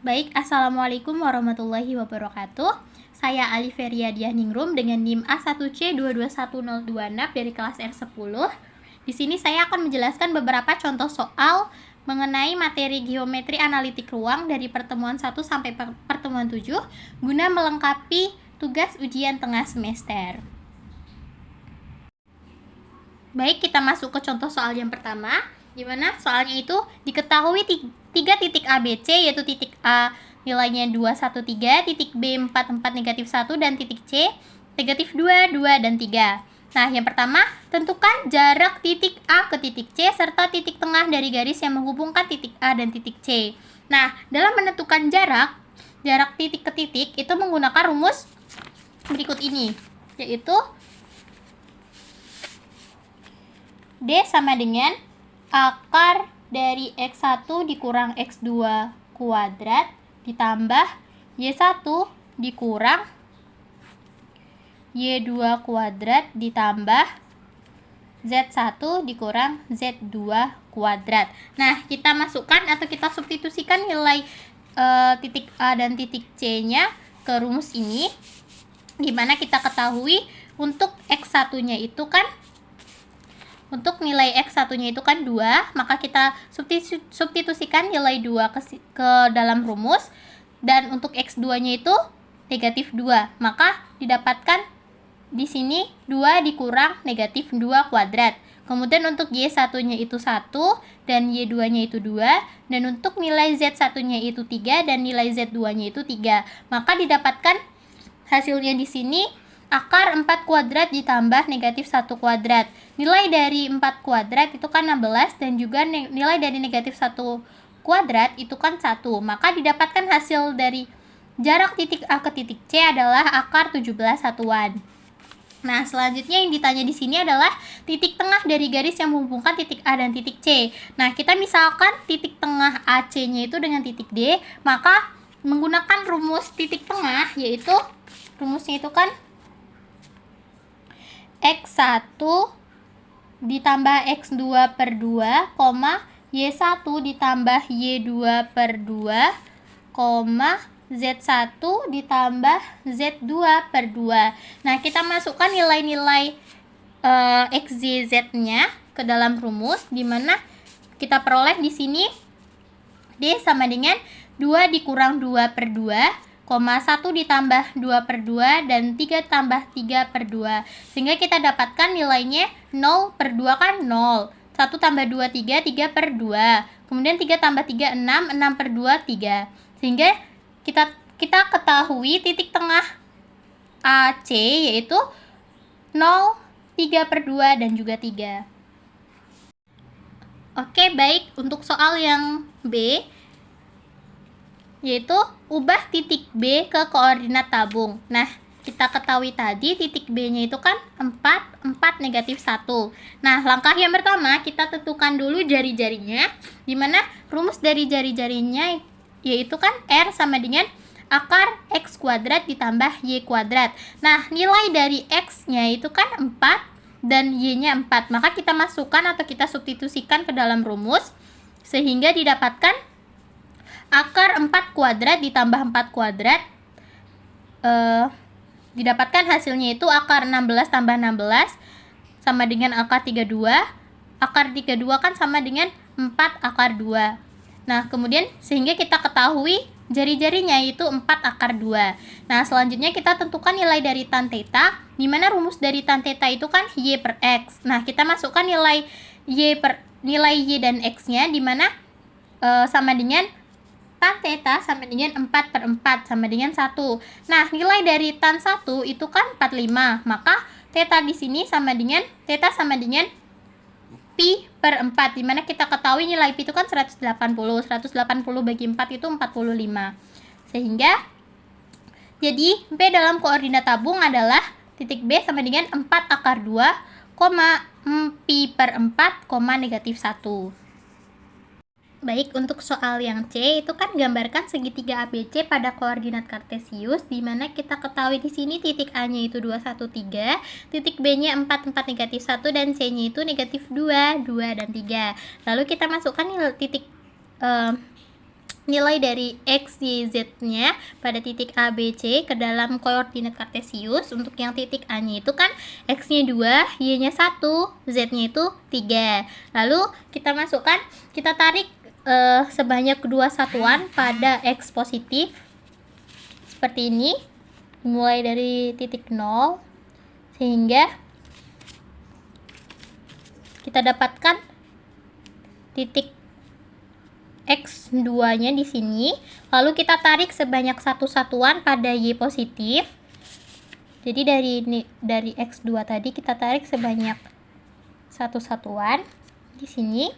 Baik, Assalamualaikum warahmatullahi wabarakatuh. Saya Aliferia Dianingrum dengan NIM A1C221026 dari kelas R10. Di sini saya akan menjelaskan beberapa contoh soal mengenai materi geometri analitik ruang dari pertemuan 1 sampai pertemuan 7 guna melengkapi tugas ujian tengah semester. Baik, kita masuk ke contoh soal yang pertama, di mana soalnya itu diketahui 3 titik ABC, yaitu titik A nilainya 213, titik B 44 negatif 1, dan titik C negatif 2, 2, dan 3. Nah, yang pertama, tentukan jarak titik A ke titik C serta titik tengah dari garis yang menghubungkan titik A dan titik C. Nah, dalam menentukan jarak titik ke titik itu menggunakan rumus berikut ini, yaitu D sama dengan akar dari X1 dikurang X2 kuadrat ditambah Y1 dikurang Y2 kuadrat ditambah Z1 dikurang Z2 kuadrat. Nah, kita masukkan atau kita substitusikan nilai titik A dan titik C-nya ke rumus ini, di mana kita ketahui untuk X1-nya itu kan Untuk nilai X1-nya itu kan 2, maka kita substitusikan nilai 2 ke dalam rumus. Dan untuk X2-nya itu negatif 2, maka didapatkan di sini 2 dikurang negatif 2 kuadrat. Kemudian untuk Y1-nya itu 1 dan Y2-nya itu 2. Dan untuk nilai Z1-nya itu 3 dan nilai Z2-nya itu 3. Maka didapatkan hasilnya di sini akar 4 kuadrat ditambah negatif 1 kuadrat. Nilai dari 4 kuadrat itu kan 16, dan juga nilai dari negatif 1 kuadrat itu kan 1. Maka didapatkan hasil dari jarak titik A ke titik C adalah akar 17 satuan. Nah, selanjutnya yang ditanya di sini adalah titik tengah dari garis yang menghubungkan titik A dan titik C. Nah, kita misalkan titik tengah AC-nya itu dengan titik D, maka menggunakan rumus titik tengah, yaitu rumusnya itu kan X1 ditambah X2 per 2, Y1 ditambah Y2 per 2, Z1 ditambah Z2 per 2. Nah, kita masukkan nilai-nilai X, Y, Z-nya ke dalam rumus, di mana kita peroleh di sini D sama dengan 2 dikurang 2 per 2, 1 ditambah 2 per 2, dan 3 tambah 3 per 2. Sehingga kita dapatkan nilainya 0 per 2 kan 0. 1 tambah 2, 3, 3 per 2. Kemudian 3 tambah 3, 6, 6 per 2, 3. Sehingga kita ketahui titik tengah AC yaitu 0, 3 per 2, dan juga 3. Oke, baik. Untuk soal yang B, yaitu ubah titik B ke koordinat tabung. Nah, kita ketahui tadi titik B-nya itu kan 4, 4 negatif 1. Nah, langkah yang pertama kita tentukan dulu jari-jarinya, di mana rumus dari jari-jarinya yaitu kan R sama dengan akar X kuadrat ditambah Y kuadrat. Nah, nilai dari X-nya itu kan 4 dan Y-nya 4. Maka kita masukkan atau kita substitusikan ke dalam rumus, sehingga didapatkan akar 4 kuadrat ditambah 4 kuadrat, didapatkan hasilnya itu akar 16 tambah 16 sama dengan akar 32. Akar 32 kan sama dengan 4 akar 2. Nah, kemudian sehingga kita ketahui jari-jarinya itu 4 akar 2. Nah, selanjutnya kita tentukan nilai dari tan theta, di mana rumus dari tan theta itu kan Y per X. Nah, kita masukkan nilai Y dan X-nya, di mana sama dengan tan theta sama dengan 4 per 4 sama dengan 1. Nah, nilai dari tan 1 itu kan 45. Maka theta di sini sama dengan pi per 4, di mana kita ketahui nilai pi itu kan 180. 180 bagi 4 itu 45. Sehingga jadi B dalam koordinat tabung adalah titik B sama dengan 4 akar 2, pi per 4, negatif 1. Baik, untuk soal yang C itu kan gambarkan segitiga ABC pada koordinat kartesius, di mana kita ketahui di sini titik A-nya itu 213, titik B-nya 4, 4 negatif 1, dan C-nya itu negatif 2, 2, dan 3. Lalu kita masukkan titik nilai dari X, Y, Z-nya pada titik A, B, C ke dalam koordinat kartesius. Untuk yang titik A-nya itu kan X-nya 2, Y-nya 1, Z-nya itu 3. Lalu kita masukkan, kita tarik sebanyak 2 satuan pada X positif seperti ini, mulai dari titik 0 sehingga kita dapatkan titik X2-nya di sini. Lalu kita tarik sebanyak 1 satuan pada Y positif. Jadi dari X2 tadi kita tarik sebanyak 1 satuan di sini.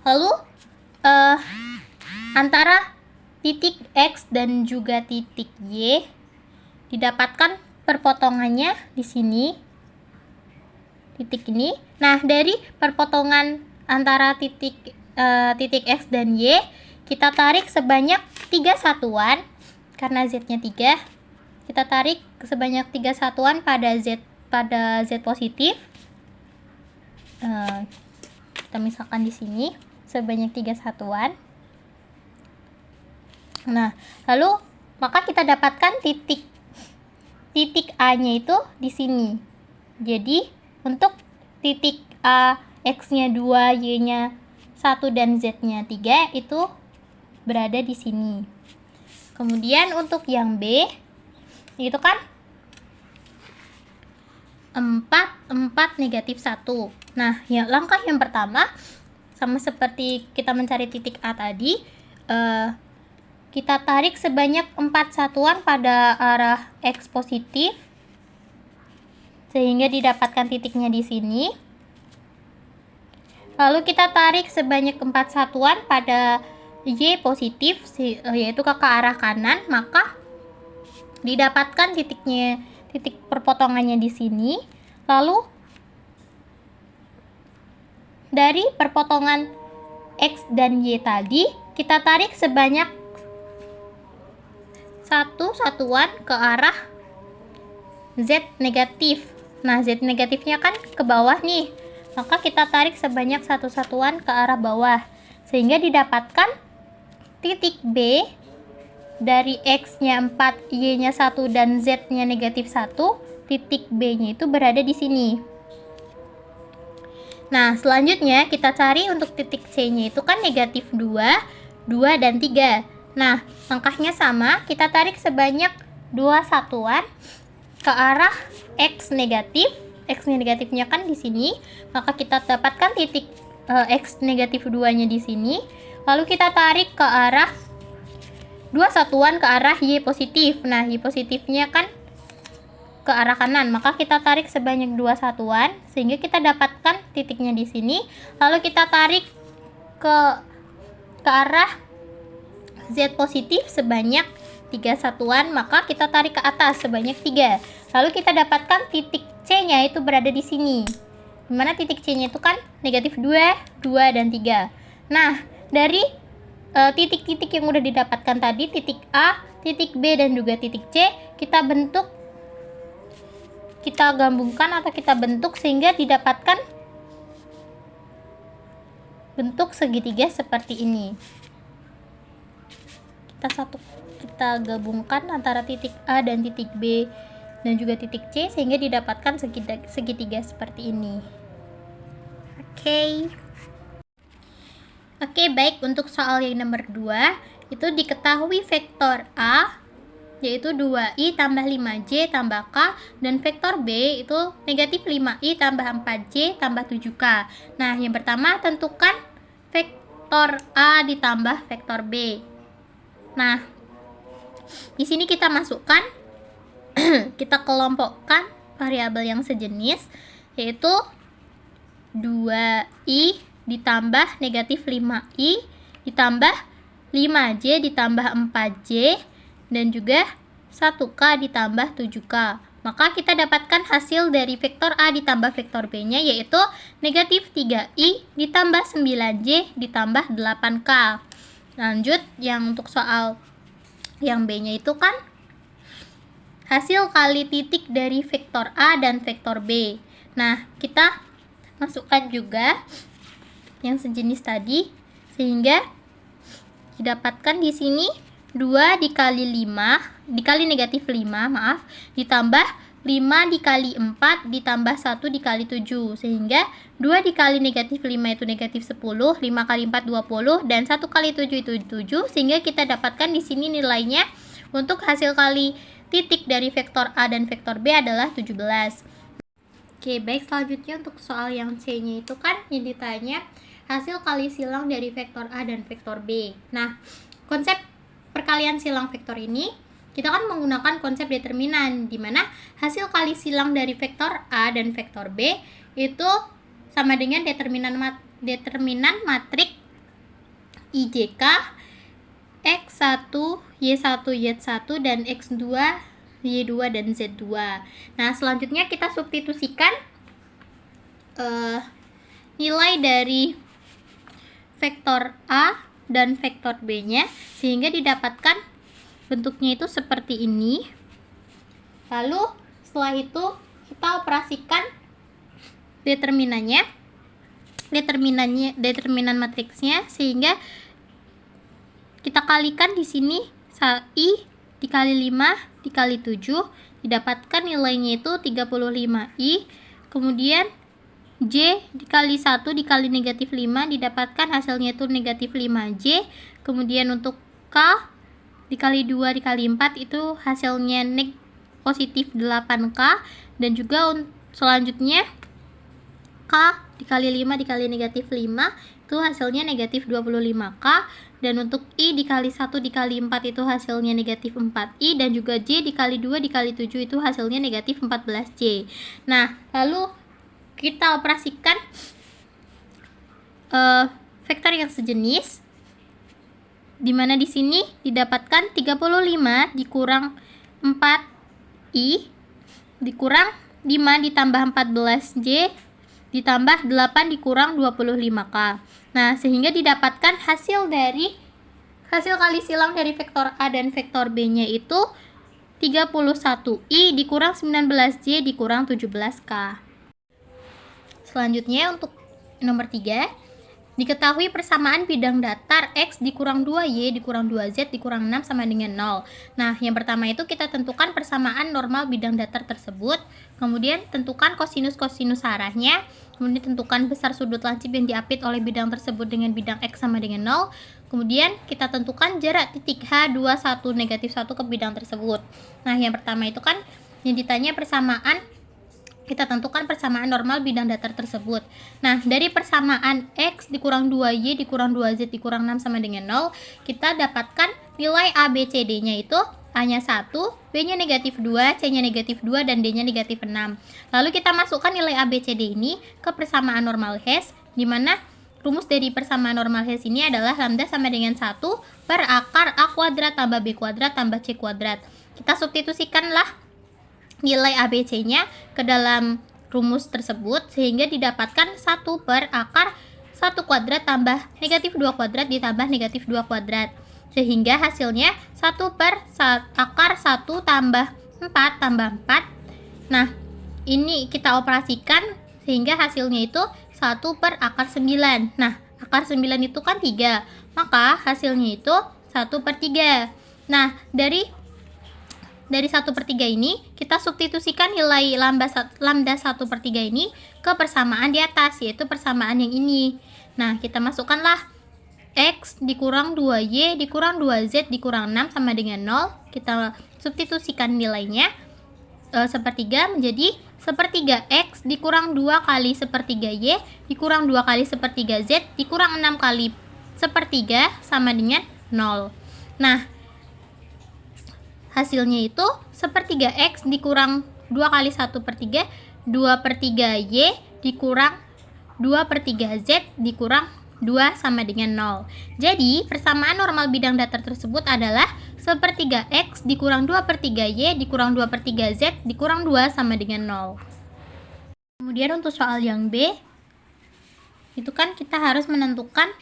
Lalu antara titik X dan juga titik Y didapatkan perpotongannya di sini, titik ini. Nah, dari perpotongan antara titik X dan Y kita tarik sebanyak 3 satuan. Karena Z-nya 3, kita tarik sebanyak 3 satuan pada Z positif. Kita misalkan di sini sebanyak 3 satuan. Nah, lalu maka kita dapatkan titik A-nya itu di sini. Jadi untuk titik A, X-nya 2, Y-nya 1 dan Z-nya 3 itu berada di sini. Kemudian untuk yang B itu kan 4, 4, negatif 1. Nah, langkah yang pertama sama seperti kita mencari titik A tadi, kita tarik sebanyak 4 satuan pada arah X positif sehingga didapatkan titiknya di sini. Lalu kita tarik sebanyak 4 satuan pada Y positif, yaitu ke arah kanan, maka didapatkan titik perpotongannya di sini. Lalu dari perpotongan X dan Y tadi kita tarik sebanyak 1 satuan ke arah Z negatif. Nah, Z negatifnya kan ke bawah nih, maka kita tarik sebanyak 1 satuan ke arah bawah sehingga didapatkan titik B dari X-nya 4, Y-nya 1 dan Z-nya negatif 1. Titik B-nya itu berada di sini. Nah, selanjutnya kita cari untuk titik C-nya itu kan negatif 2, 2 dan 3. Nah, langkahnya sama, kita tarik sebanyak 2 satuan ke arah X negatif. X negatifnya kan di sini, maka kita dapatkan titik X negatif 2-nya di sini. Lalu kita tarik ke arah 2 satuan ke arah Y positif. Nah, Y positifnya kan ke arah kanan, maka kita tarik sebanyak 2 satuan sehingga kita dapatkan titiknya di sini. Lalu kita tarik ke arah Z positif sebanyak 3 satuan, maka kita tarik ke atas sebanyak 3. Lalu kita dapatkan titik C-nya itu berada di sini. Dimana titik C-nya itu kan negatif 2, 2 dan 3. Nah, dari titik-titik yang udah didapatkan tadi, titik A, titik B dan juga titik C, kita gabungkan atau kita bentuk sehingga didapatkan bentuk segitiga seperti ini. Kita gabungkan antara titik A dan titik B dan juga titik C sehingga didapatkan segitiga seperti ini. Oke, baik, untuk soal yang nomor 2 itu diketahui vektor A yaitu 2i tambah 5j tambah k, dan vektor B itu negatif 5i tambah 4j tambah 7k. Nah, yang pertama tentukan vektor A ditambah vektor B. Nah, di sini kita masukkan kita kelompokkan variabel yang sejenis, yaitu 2i ditambah negatif 5i ditambah 5j ditambah 4j dan juga 1k ditambah 7k. Maka kita dapatkan hasil dari vektor A ditambah vektor B-nya yaitu negatif 3i ditambah 9j ditambah 8k. Lanjut, yang untuk soal yang B-nya itu kan hasil kali titik dari vektor A dan vektor B. Nah, kita masukkan juga yang sejenis tadi sehingga didapatkan di sini 2 dikali 5 dikali negatif 5 maaf, ditambah 5 dikali 4 ditambah 1 dikali 7, sehingga 2 dikali negatif 5 itu negatif 10, 5 kali 4 20, dan 1 kali 7 itu 7, sehingga kita dapatkan di sini nilainya untuk hasil kali titik dari vektor A dan vektor B adalah 17. Oke, baik, selanjutnya untuk soal yang C-nya itu kan yang ditanya hasil kali silang dari vektor A dan vektor B. Nah, konsep perkalian silang vektor ini kita kan menggunakan konsep determinan, di mana hasil kali silang dari vektor A dan vektor B itu sama dengan determinan matrik IJK X1, Y1, Y1, dan X2, Y2, dan Z2. Nah, selanjutnya kita substitusikan nilai dari vektor A dan vektor B-nya, sehingga didapatkan bentuknya itu seperti ini. Lalu setelah itu kita operasikan determinan matriksnya, sehingga kita kalikan di sini I dikali 5 dikali 7, didapatkan nilainya itu 35I. Kemudian J dikali 1 dikali negatif 5, didapatkan hasilnya itu negatif 5J. Kemudian untuk K dikali 2 dikali 4 itu hasilnya positif 8K. Dan juga selanjutnya K dikali 5 dikali negatif 5 itu hasilnya negatif 25K. Dan untuk I dikali 1 dikali 4 itu hasilnya negatif 4I. Dan juga J dikali 2 dikali 7 itu hasilnya negatif 14J. Nah, lalu kita operasikan vektor yang sejenis, dimana di sini didapatkan 35 dikurang 4I dikurang 5 ditambah 14J ditambah 8 dikurang 25K. Nah, sehingga didapatkan hasil kali silang dari vektor A dan vektor B-nya itu 31I dikurang 19J dikurang 17K. Selanjutnya untuk nomor 3, diketahui persamaan bidang datar X dikurang 2Y dikurang 2Z dikurang 6 sama dengan 0. Nah, yang pertama itu kita tentukan persamaan normal bidang datar tersebut. Kemudian tentukan kosinus arahnya. Kemudian tentukan besar sudut lancip yang diapit oleh bidang tersebut dengan bidang X sama dengan 0. Kemudian kita tentukan jarak titik H 21 negatif 1 ke bidang tersebut. Nah, yang pertama itu kan yang ditanya kita tentukan persamaan normal bidang datar tersebut. Nah, dari persamaan X dikurang 2Y dikurang 2Z dikurang 6 sama dengan 0, kita dapatkan nilai A, B, C, D-nya itu A-nya 1, B-nya negatif 2, C-nya negatif 2, dan D-nya negatif 6. Lalu kita masukkan nilai A, B, C, D ini ke persamaan normal Hess, di mana rumus dari persamaan normal Hess ini adalah lambda sama dengan 1 per akar A kuadrat tambah B kuadrat tambah C kuadrat. Kita substitusikanlah nilai ABC-nya ke dalam rumus tersebut, sehingga didapatkan 1 per akar 1 kuadrat tambah negatif 2 kuadrat ditambah negatif 2 kuadrat, sehingga hasilnya 1 per akar 1 tambah 4 tambah 4. Nah, ini kita operasikan sehingga hasilnya itu 1 per akar 9. Nah, akar 9 itu kan 3, maka hasilnya itu 1 per 3. Nah, dari 1 per 3 ini kita substitusikan nilai lambda 1 per 3 ini ke persamaan di atas, yaitu persamaan yang ini. Nah, kita masukkanlah X dikurang 2Y dikurang 2Z dikurang 6 sama dengan 0. Kita substitusikan nilainya sepertiga menjadi sepertiga X dikurang 2 kali sepertiga Y dikurang 2 kali sepertiga Z dikurang 6 kali sepertiga sama dengan 0. Nah, hasilnya itu sepertiga X dikurang 2 kali 1 per 3, 2 per 3 Y dikurang 2 per 3 Z dikurang 2 sama dengan 0. Jadi, persamaan normal bidang datar tersebut adalah sepertiga X dikurang 2 per 3 Y dikurang 2 per 3 Z dikurang 2 sama dengan 0. Kemudian untuk soal yang B, itu kan kita harus menentukan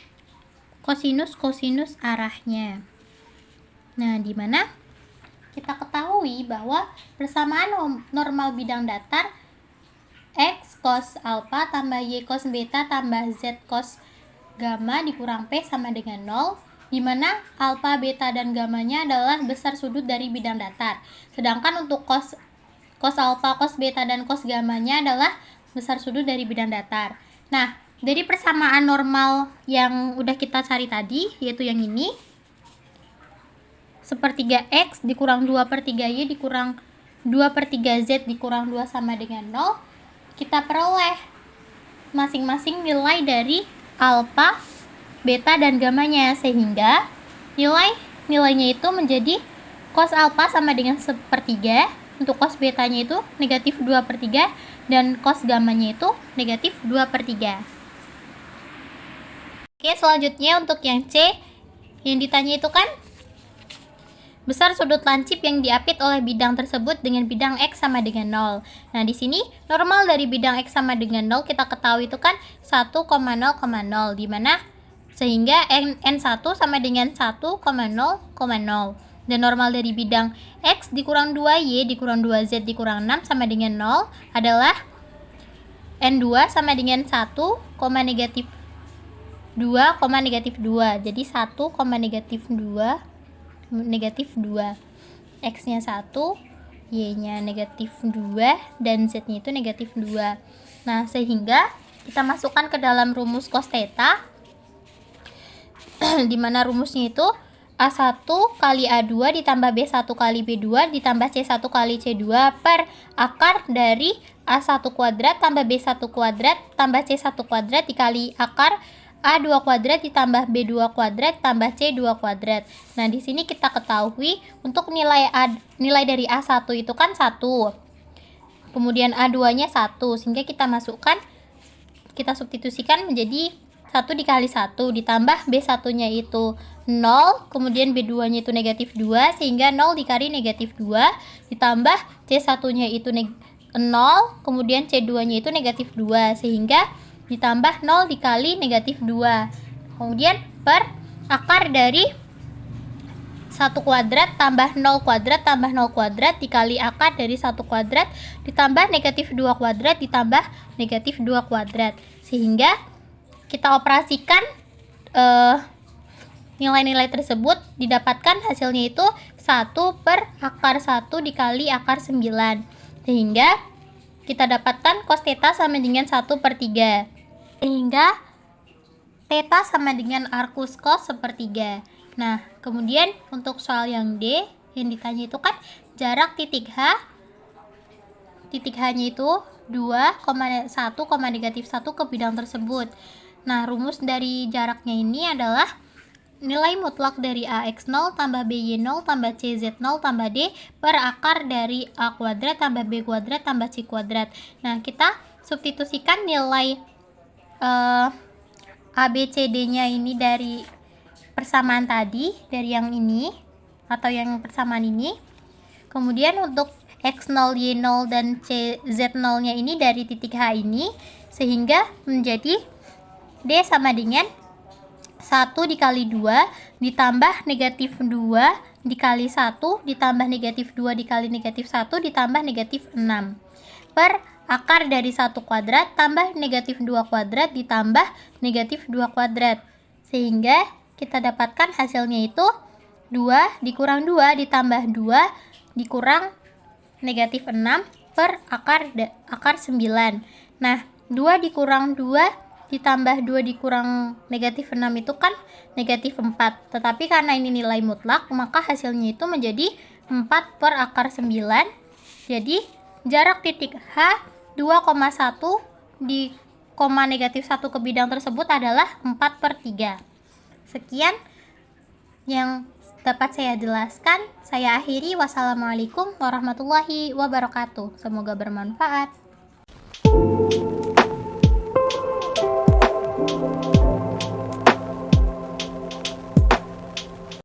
kosinus arahnya. Nah, di mana kita ketahui bahwa persamaan normal bidang datar X cos alpha tambah Y cos beta tambah Z cos gamma dikurang P sama dengan 0. di mana alfa, beta, dan gamanya adalah besar sudut dari bidang datar. Sedangkan untuk cos alfa, cos beta, dan cos gamanya adalah besar sudut dari bidang datar. Nah, dari persamaan normal yang udah kita cari tadi, yaitu yang ini, 1/3 X dikurang 2/3 Y dikurang 2/3 Z dikurang 2 sama dengan 0, kita peroleh masing-masing nilai dari alfa, beta, dan gamanya, sehingga nilainya itu menjadi cos alfa sama dengan 1/3, untuk cos betanya itu negatif 2/3, dan cos gamanya itu negatif 2/3. Oke, selanjutnya untuk yang C, yang ditanya itu kan besar sudut lancip yang diapit oleh bidang tersebut dengan bidang X sama dengan 0. Nah, di sini normal dari bidang X sama dengan 0 kita ketahui itu kan 1,0,0, di mana sehingga N1 sama dengan 1,0,0. Dan normal dari bidang X dikurang 2Y dikurang 2Z dikurang 6 sama dengan 0 adalah N2 sama dengan 1, negatif 2, negatif 2. Jadi 1, negatif 2, X-nya 1, Y-nya negatif 2, dan Z-nya itu negatif 2. Nah, sehingga kita masukkan ke dalam rumus cos theta, di mana rumusnya itu A1 kali A2 ditambah B1 kali B2 ditambah C1 kali C2 per akar dari A1 kuadrat tambah B1 kuadrat tambah C1 kuadrat dikali akar A2 kuadrat ditambah B2 kuadrat tambah C2 kuadrat. Nah, di sini kita ketahui untuk nilai dari A1 itu kan 1. Kemudian A2-nya 1, sehingga kita substitusikan menjadi 1 dikali 1 ditambah B1-nya itu 0, kemudian B2-nya itu negatif 2, sehingga 0 dikali negatif 2 ditambah C1-nya itu 0, kemudian C2-nya itu negatif 2, sehingga ditambah 0 dikali negatif 2. Kemudian per akar dari 1 kuadrat tambah 0 kuadrat tambah 0 kuadrat dikali akar dari 1 kuadrat ditambah negatif 2 kuadrat ditambah negatif 2 kuadrat. Sehingga kita operasikan nilai-nilai tersebut, didapatkan hasilnya itu 1 per akar 1 dikali akar 9. Sehingga kita dapatkan cos theta sama dengan 1/3. Sehingga theta sama dengan arcus cos 1/3. Nah, kemudian untuk soal yang D, yang ditanya itu kan jarak titik H-nya itu 2,1, negatif 1 ke bidang tersebut. Nah, rumus dari jaraknya ini adalah nilai mutlak dari AX0 tambah BY0 tambah CZ0 tambah D per akar dari A kuadrat tambah B kuadrat tambah C kuadrat. Nah, kita substitusikan nilai ABCD-nya ini dari persamaan tadi, dari yang ini atau yang persamaan ini. Kemudian untuk X0, Y0, dan Z0-nya ini dari titik H ini, sehingga menjadi D sama dengan 1 dikali 2 ditambah negatif 2 dikali 1 ditambah negatif 2 dikali negatif 1 ditambah negatif 6 per akar dari 1 kuadrat tambah negatif 2 kuadrat ditambah negatif 2 kuadrat. Sehingga kita dapatkan hasilnya itu 2 dikurang 2 ditambah 2 dikurang negatif 6 per akar 9. Nah, 2 dikurang 2 ditambah 2 dikurang negatif 6 itu kan negatif 4. Tetapi karena ini nilai mutlak, maka hasilnya itu menjadi 4 per akar 9. Jadi jarak titik H 2,1 di koma negatif 1 ke bidang tersebut adalah 4/3. Sekian yang dapat saya jelaskan. Saya akhiri. Wassalamualaikum warahmatullahi wabarakatuh. Semoga bermanfaat.